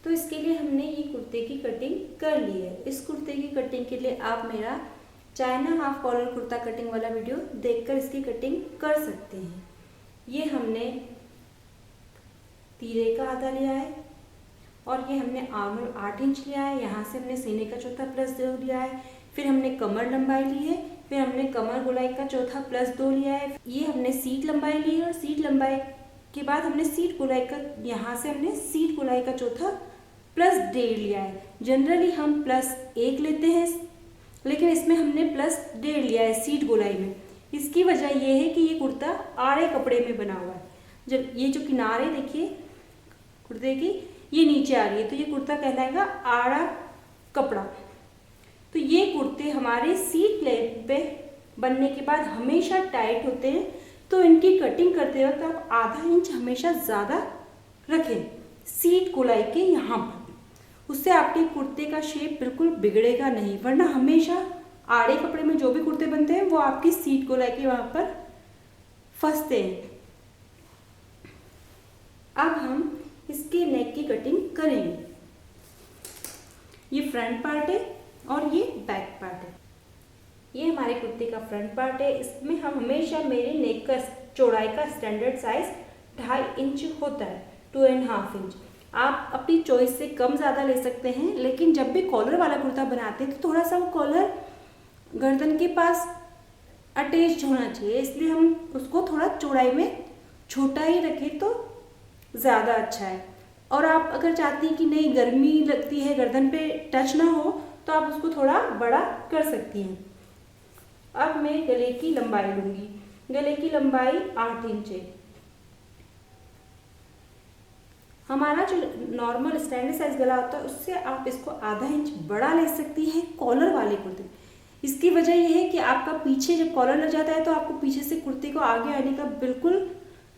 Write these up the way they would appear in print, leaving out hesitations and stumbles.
तो इसके लिए हमने ये कुर्ते की कटिंग कर ली है। इस कुर्ते की कटिंग के लिए आप मेरा China half collar kurta cutting वाला वीडियो देखकर इसकी कटिंग कर सकते हैं। ये हमने तीरे का आधा लिया है और ये हमने आर्मर 8 इंच लिया है। यहाँ से हमने सीने का चौथा +2 लिया है। फिर हमने कमर लंबाई ली है, फिर हमने कमर गोलाई का चौथा +2 लिया है। ये हमने सीट लंबाई ली है और सीट लंबाई के बाद हमने सीट गोलाई का, यहाँ से हमने सीट गोलाई का चौथा +1.5 लिया है। जनरली हम +1 लेते हैं, लेकिन इसमें हमने +1.5 लिया है सीट गोलाई में। इसकी वजह यह है कि ये कुर्ता आड़े कपड़े में बना हुआ है। जब ये जो किनारे देखिए कुर्ते की, ये नीचे आ रही है, तो ये कुर्ता कहलाएगा आड़ा कपड़ा। तो ये कुर्ते हमारे सीट लेग पे बनने के बाद हमेशा टाइट होते हैं, तो इनकी कटिंग करते वक्त आप आधा इंच हमेशा ज़्यादा रखें सीट गोलाई के यहाँ पर। उससे आपके कुर्ते का शेप बिल्कुल बिगड़ेगा नहीं, वरना हमेशा आड़े कपड़े में जो भी कुर्ते बनते हैं वो आपकी सीट गोलाई के वहाँ पर फंसते हैं। अब हम इसके नेक की कटिंग करेंगे। ये फ्रंट पार्ट है और ये बैक पार्ट है। ये हमारे कुर्ते का फ्रंट पार्ट है। इसमें हम हमेशा मेरे नेक का चौड़ाई का स्टैंडर्ड साइज 2.5 इंच होता है, 2.5 इंच। आप अपनी चॉइस से कम ज़्यादा ले सकते हैं, लेकिन जब भी कॉलर वाला कुर्ता बनाते हैं तो थोड़ा सा वो कॉलर गर्दन के पास अटैच होना चाहिए, इसलिए हम उसको थोड़ा चौड़ाई में छोटा ही रखें तो ज़्यादा अच्छा है। और आप अगर चाहती हैं कि नहीं गर्मी लगती है, गर्दन पे टच ना हो, तो आप उसको थोड़ा बड़ा कर सकती हैं। अब मैं गले की लंबाई लूँगी। गले की लंबाई 8 इंच है। हमारा जो नॉर्मल स्टैंडर्ड साइज गला होता है उससे आप इसको आधा इंच बड़ा ले सकती हैं कॉलर वाले कुर्ते। इसकी वजह यह है कि आपका पीछे जब कॉलर लग जाता है तो आपको पीछे से कुर्ते को आगे आने का बिल्कुल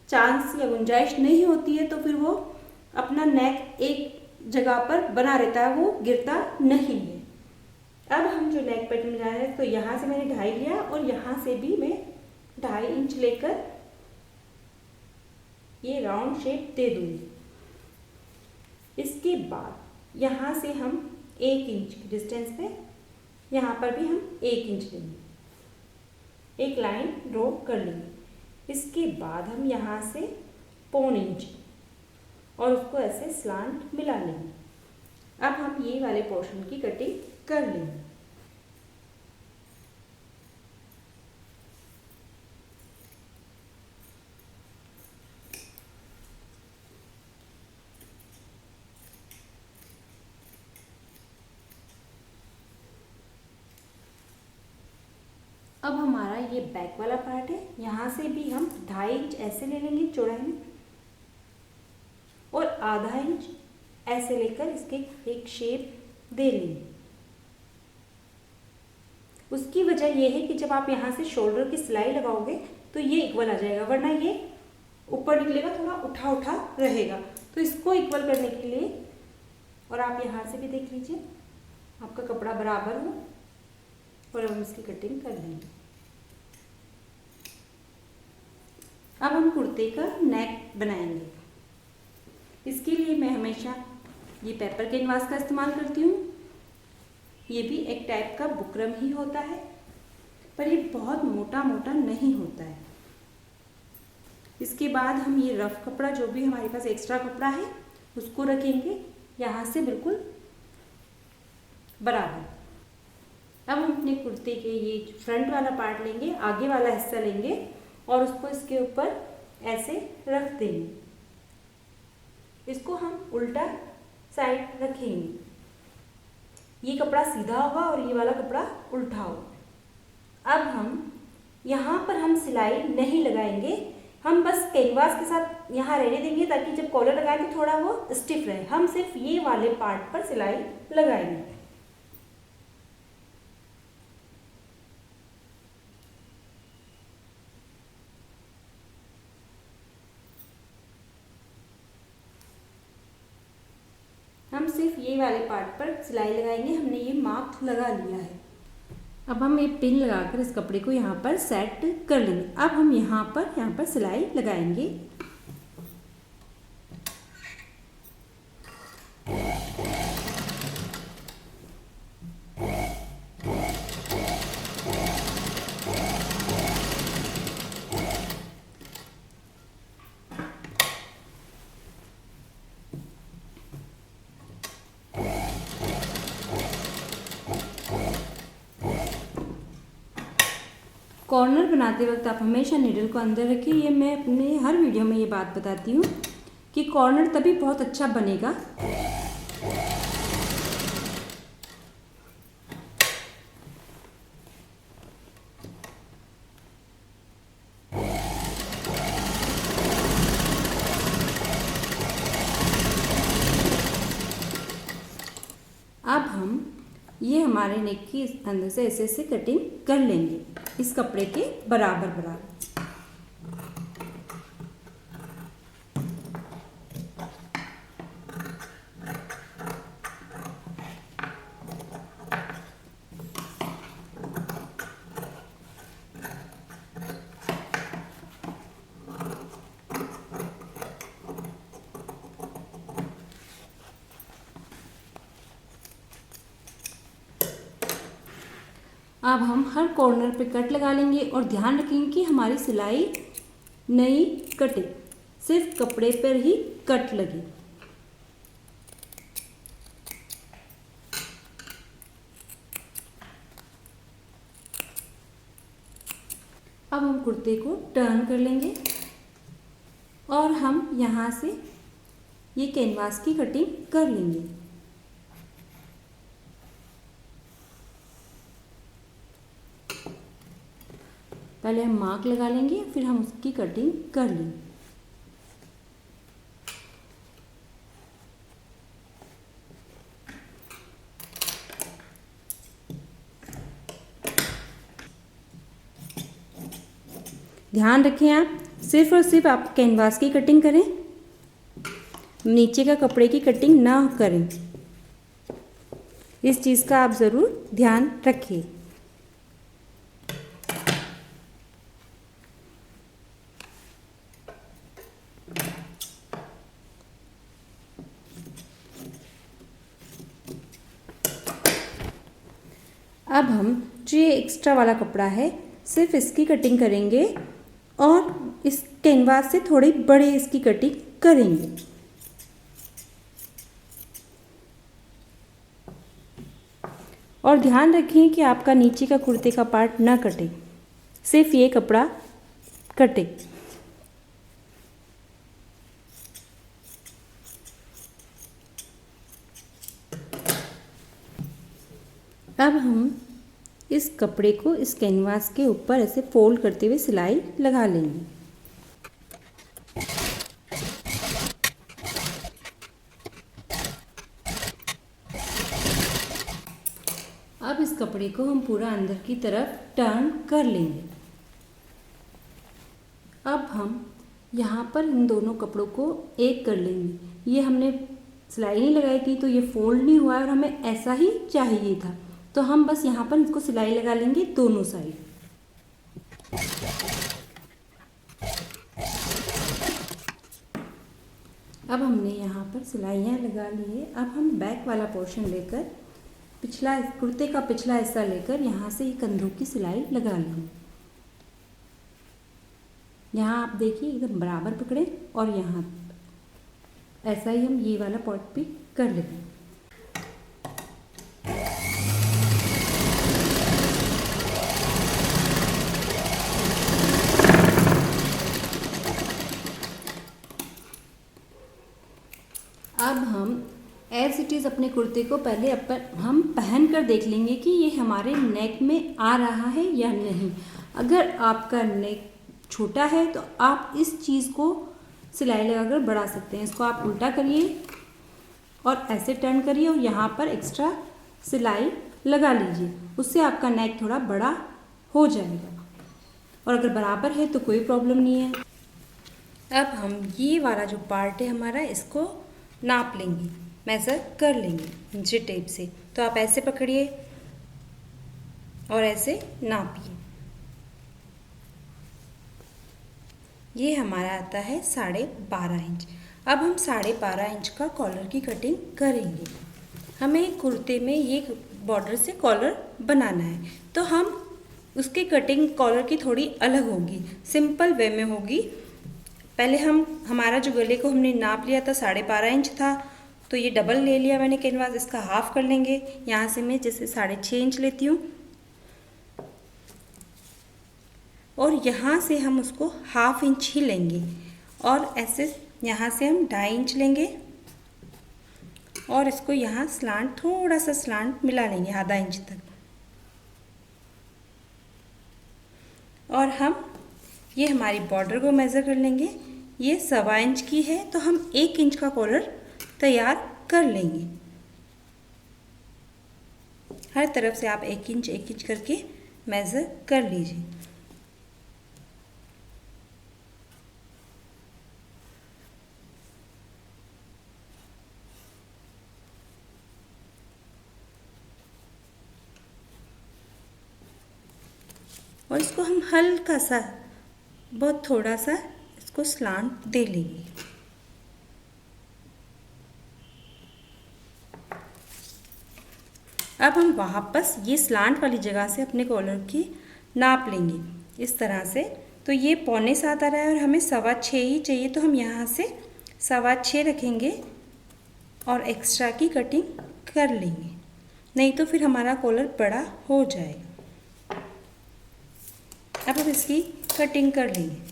चांस या गुंजाइश नहीं होती है, तो फिर वो अपना नेक एक जगह पर बना रहता है, वो गिरता नहीं है। अब हम जो नेक पैटर्न में जा रहे हैं, तो यहाँ से मैंने 2.5 लिया और यहाँ से भी मैं 2.5 इंच लेकर ये राउंड शेप दे दूंगी। इसके बाद यहाँ से हम 1 इंच की डिस्टेंस पे यहाँ पर भी हम 1 इंच लेंगे, एक लाइन ड्रॉ कर लेंगे। इसके बाद हम यहाँ से 1.25 इंच और उसको ऐसे स्लांट मिला लेंगे। अब हम ये वाले पोर्शन की कटिंग कर लेंगे। अब हमारा ये बैक वाला पार्ट है, यहाँ से भी हम 2.5 इंच ऐसे ले लेंगे चौड़ाई में और आधा इंच ऐसे लेकर इसके एक शेप दे लेंगे। उसकी वजह यह है कि जब आप यहाँ से शोल्डर की सिलाई लगाओगे तो ये इक्वल आ जाएगा, वरना ये ऊपर निकलेगा, थोड़ा उठा उठा रहेगा। तो इसको इक्वल करने के लिए, और आप यहाँ से भी देख लीजिए आपका कपड़ा बराबर हो, और अब हम इसकी कटिंग कर लेंगे। अब हम कुर्ते का नेक बनाएंगे। इसके लिए मैं हमेशा ये पेपर कैनवास का इस्तेमाल करती हूँ। ये भी एक टाइप का बुकरम ही होता है, पर ये बहुत मोटा मोटा नहीं होता है। इसके बाद हम ये रफ कपड़ा, जो भी हमारे पास एक्स्ट्रा कपड़ा है, उसको रखेंगे यहाँ से बिल्कुल बराबर। अब हम अपने कुर्ते के ये फ्रंट वाला पार्ट लेंगे, आगे वाला हिस्सा लेंगे और उसको इसके ऊपर ऐसे रख देंगे। इसको हम उल्टा साइड रखेंगे। ये कपड़ा सीधा होगा और ये वाला कपड़ा उल्टा होगा। अब हम यहाँ पर हम सिलाई नहीं लगाएंगे, हम बस कैनवास के साथ यहाँ रहने देंगे ताकि जब कॉलर लगाएं तो थोड़ा वो स्टिफ रहे। हम सिर्फ ये वाले पार्ट पर सिलाई लगाएंगे। हम सिर्फ ये वाले पार्ट पर सिलाई लगाएंगे। हमने ये मार्क लगा लिया है। अब हम ये पिन लगाकर इस कपड़े को यहाँ पर सेट कर लेंगे। अब हम यहाँ पर सिलाई लगाएंगे। कॉर्नर बनाते वक्त आप हमेशा नीडल को अंदर रखिए। ये मैं अपने हर वीडियो में ये बात बताती हूँ कि कॉर्नर तभी बहुत अच्छा बनेगा। अब हम ये हमारे नेक की अंदर से ऐसे ऐसे कटिंग कर लेंगे इस कपड़े के बराबर बराबर। अब हम हर कॉर्नर पे कट लगा लेंगे और ध्यान रखेंगे कि हमारी सिलाई नहीं कटे, सिर्फ कपड़े पर ही कट लगे। अब हम कुर्ते को टर्न कर लेंगे और हम यहाँ से ये कैनवास की कटिंग कर लेंगे। पहले हम मार्क लगा लेंगे, फिर हम उसकी कटिंग कर लेंगे। ध्यान रखें आप सिर्फ और सिर्फ आप कैनवास की कटिंग करें, नीचे का कपड़े की कटिंग ना करें। इस चीज़ का आप ज़रूर ध्यान रखिए। अब हम जो ये एक्स्ट्रा वाला कपड़ा है सिर्फ इसकी कटिंग करेंगे और इस कैनवास से थोड़ी बड़ी इसकी कटिंग करेंगे। और ध्यान रखें कि आपका नीचे का कुर्ते का पार्ट ना कटे, सिर्फ ये कपड़ा कटे। अब हम इस कपड़े को इस कैनवास के ऊपर ऐसे फोल्ड करते हुए सिलाई लगा लेंगे। अब इस कपड़े को हम पूरा अंदर की तरफ टर्न कर लेंगे। अब हम यहाँ पर इन दोनों कपड़ों को एक कर लेंगे। ये हमने सिलाई नहीं लगाई थी तो ये फोल्ड नहीं हुआ और हमें ऐसा ही चाहिए था, तो हम बस यहाँ पर इसको सिलाई लगा लेंगे दोनों साइड। अब हमने यहाँ पर सिलाइयाँ लगा ली है। अब हम बैक वाला पोर्शन लेकर पिछला कुर्ते का पिछला हिस्सा लेकर यहाँ से कंधों की सिलाई लगा लेंगे। यहाँ आप देखिए एकदम बराबर पकड़े और यहाँ ऐसा ही हम ये वाला पार्ट भी कर लेंगे। अब हम एज इट इज़ अपने कुर्ते को पहले हम पहन कर देख लेंगे कि ये हमारे नेक में आ रहा है या नहीं। अगर आपका नेक छोटा है तो आप इस चीज़ को सिलाई लगाकर बढ़ा सकते हैं। इसको आप उल्टा करिए और ऐसे टर्न करिए और यहाँ पर एक्स्ट्रा सिलाई लगा लीजिए, उससे आपका नेक थोड़ा बड़ा हो जाएगा। और अगर बराबर है तो कोई प्रॉब्लम नहीं है। अब हम ये वाला जो पार्ट है हमारा, इसको नाप लेंगे, मेज़र कर लेंगे इंची टेप से। तो आप ऐसे पकड़िए और ऐसे नापिए। ये हमारा आता है 12.5 इंच। अब हम 12.5 इंच का कॉलर की कटिंग करेंगे। हमें कुर्ते में ये बॉर्डर से कॉलर बनाना है, तो हम उसकी कटिंग कॉलर की थोड़ी अलग होगी, सिंपल वे में होगी। पहले हमारा जो गले को हमने नाप लिया था 12.5 इंच था, तो ये डबल ले लिया मैंने कैनवास, इसका हाफ कर लेंगे। यहाँ से मैं जैसे 6.5 इंच लेती हूँ और यहाँ से हम उसको 1/2 इंच ही लेंगे और ऐसे यहाँ से हम 2.5 इंच लेंगे और इसको यहाँ स्लांट, थोड़ा सा स्लांट मिला लेंगे आधा इंच तक। और हम ये हमारी बॉर्डर को मेज़र कर लेंगे। ये 1.25 इंच की है तो हम 1 इंच का कॉलर तैयार कर लेंगे। हर तरफ से आप 1 इंच करके मेज़र कर लीजिए। और इसको हम हल्का सा, बहुत थोड़ा सा इसको स्लांट दे लेंगे। अब हम वापस ये स्लांट वाली जगह से अपने कॉलर की नाप लेंगे इस तरह से। तो ये 6.25 आ रहा है और हमें 6.25 ही चाहिए, तो हम यहाँ से 6.25 रखेंगे और एक्स्ट्रा की कटिंग कर लेंगे, नहीं तो फिर हमारा कॉलर बड़ा हो जाएगा। अब हम इसकी कटिंग कर लेंगे।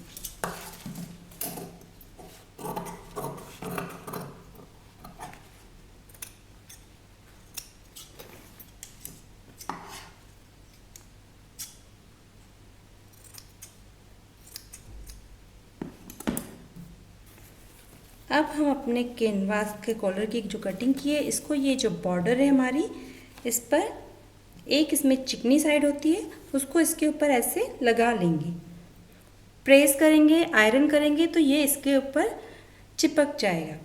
अब हम अपने कैनवास के कॉलर की जो कटिंग की है, इसको ये जो बॉर्डर है हमारी, इस पर एक इसमें चिकनी साइड होती है, उसको इसके ऊपर ऐसे लगा लेंगे। प्रेस करेंगे, आयरन करेंगे तो ये इसके ऊपर चिपक जाएगा।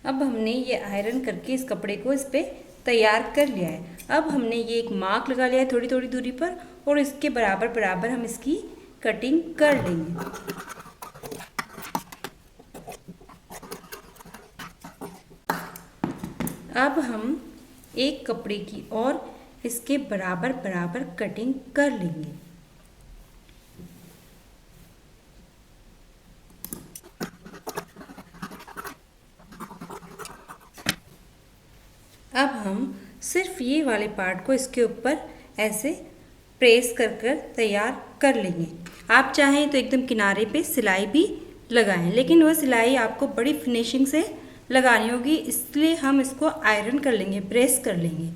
अब हमने ये आयरन करके इस कपड़े को इस पर तैयार कर लिया है। अब हमने ये एक मार्क लगा लिया है थोड़ी थोड़ी दूरी पर और इसके बराबर बराबर हम इसकी कटिंग कर लेंगे। अब हम एक कपड़े की और इसके बराबर बराबर कटिंग कर लेंगे। अब हम सिर्फ ये वाले पार्ट को इसके ऊपर ऐसे प्रेस कर कर तैयार कर लेंगे। आप चाहें तो एकदम किनारे पे सिलाई भी लगाएं, लेकिन वह सिलाई आपको बड़ी फिनिशिंग से लगानी होगी, इसलिए हम इसको आयरन कर लेंगे, प्रेस कर लेंगे।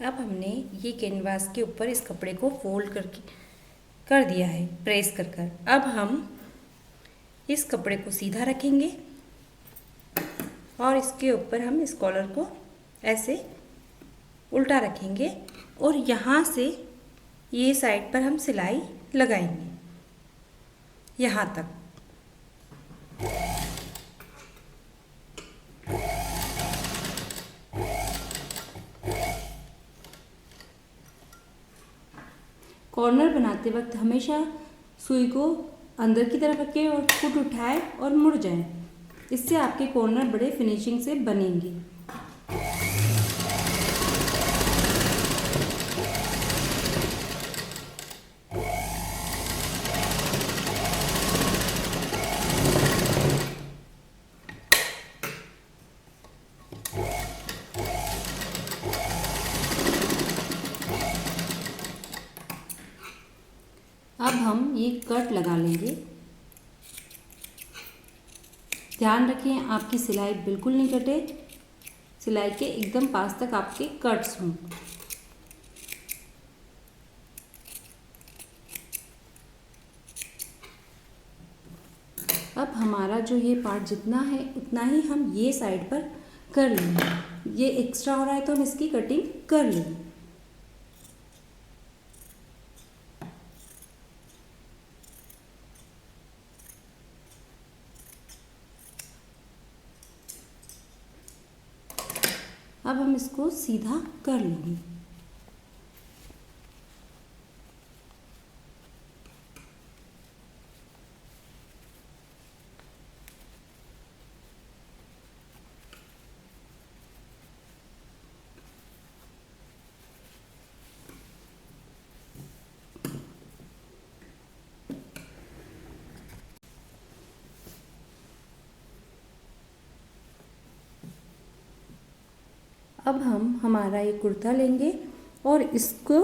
अब हमने ये कैनवास के ऊपर इस कपड़े को फोल्ड करके कर दिया है, प्रेस कर कर। अब हम इस कपड़े को सीधा रखेंगे और इसके ऊपर हम इस कॉलर को ऐसे उल्टा रखेंगे और यहाँ से ये साइड पर हम सिलाई लगाएंगे यहाँ तक। कॉर्नर बनाते वक्त हमेशा सुई को अंदर की तरफ रखें और फुट उठाए और मुड़ जाएं, इससे आपके कॉर्नर बड़े फिनिशिंग से बनेंगे। अब हम ये कट लगा लेंगे। ध्यान रखें आपकी सिलाई बिल्कुल नहीं कटे, सिलाई के एकदम पास तक आपके कट्स हों। अब हमारा जो ये पार्ट जितना है उतना ही हम ये साइड पर कर लेंगे। ये एक्स्ट्रा हो रहा है तो हम इसकी कटिंग कर लेंगे। अब हम इसको सीधा कर लेंगे। अब हम हमारा ये कुर्ता लेंगे और इसको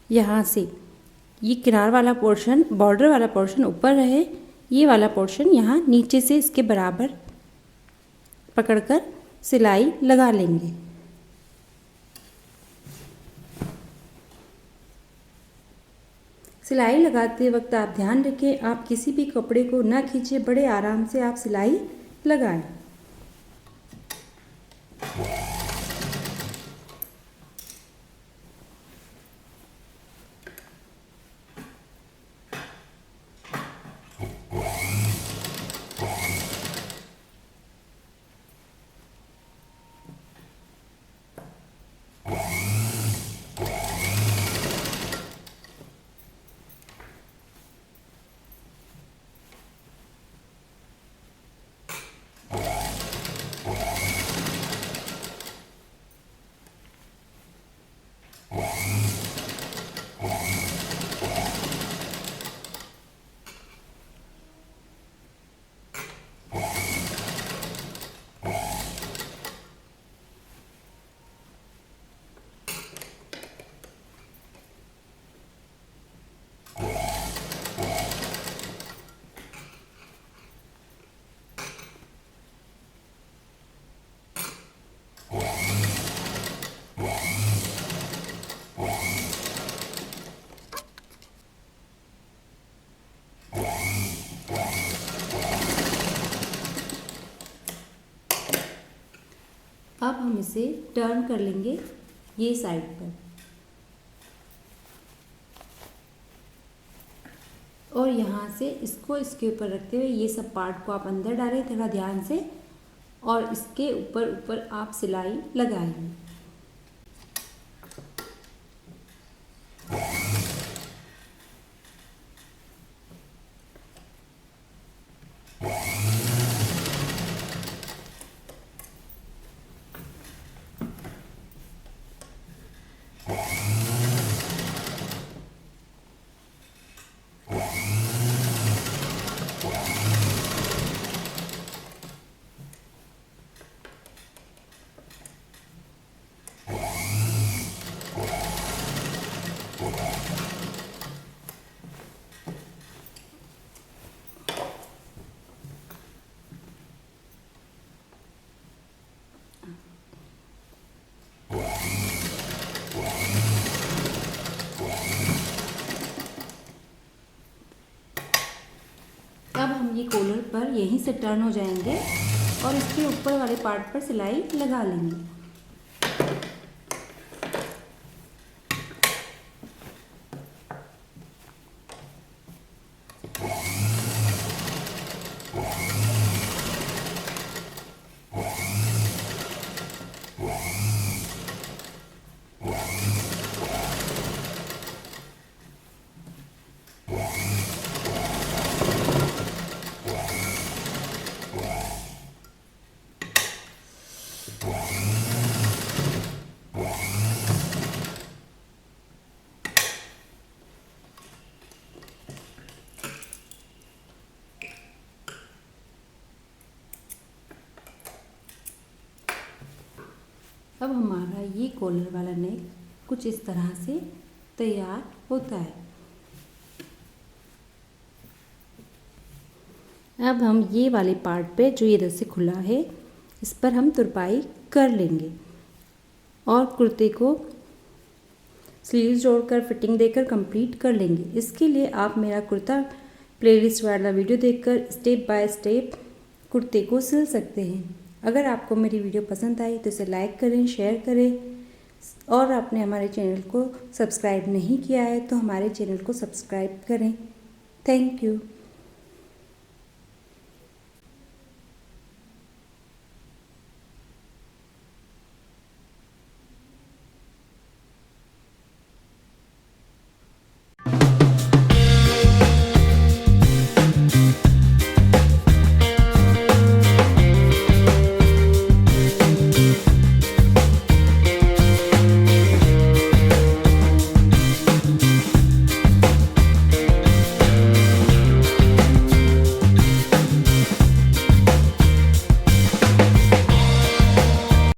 यहाँ से ये किनार वाला पोर्शन, बॉर्डर वाला पोर्शन ऊपर रहे, ये वाला पोर्शन यहाँ नीचे से इसके बराबर पकड़कर सिलाई लगा लेंगे। सिलाई लगाते वक्त आप ध्यान रखें, आप किसी भी कपड़े को ना खींचे, बड़े आराम से आप सिलाई लगाएं। अब हम इसे टर्न कर लेंगे ये साइड पर, और यहाँ से इसको इसके ऊपर रखते हुए ये सब पार्ट को आप अंदर डालें थोड़ा ध्यान से, और इसके ऊपर ऊपर आप सिलाई लगाएंगे। अब हम ये कॉलर पर यहीं से टर्न हो जाएंगे और इसके ऊपर वाले पार्ट पर सिलाई लगा लेंगे। अब हमारा ये कॉलर वाला नेक कुछ इस तरह से तैयार होता है। अब हम ये वाले पार्ट पे जो ये इधर से खुला है इस पर हम तुरपाई कर लेंगे और कुर्ते को स्लीव्स जोड़कर फिटिंग देकर कंप्लीट कर लेंगे। इसके लिए आप मेरा कुर्ता प्लेलिस्ट वाला वीडियो देखकर स्टेप बाय स्टेप कुर्ते को सिल सकते हैं। अगर आपको मेरी वीडियो पसंद आई तो इसे लाइक करें, शेयर करें और आपने हमारे चैनल को सब्सक्राइब नहीं किया है तो हमारे चैनल को सब्सक्राइब करें। Thank you.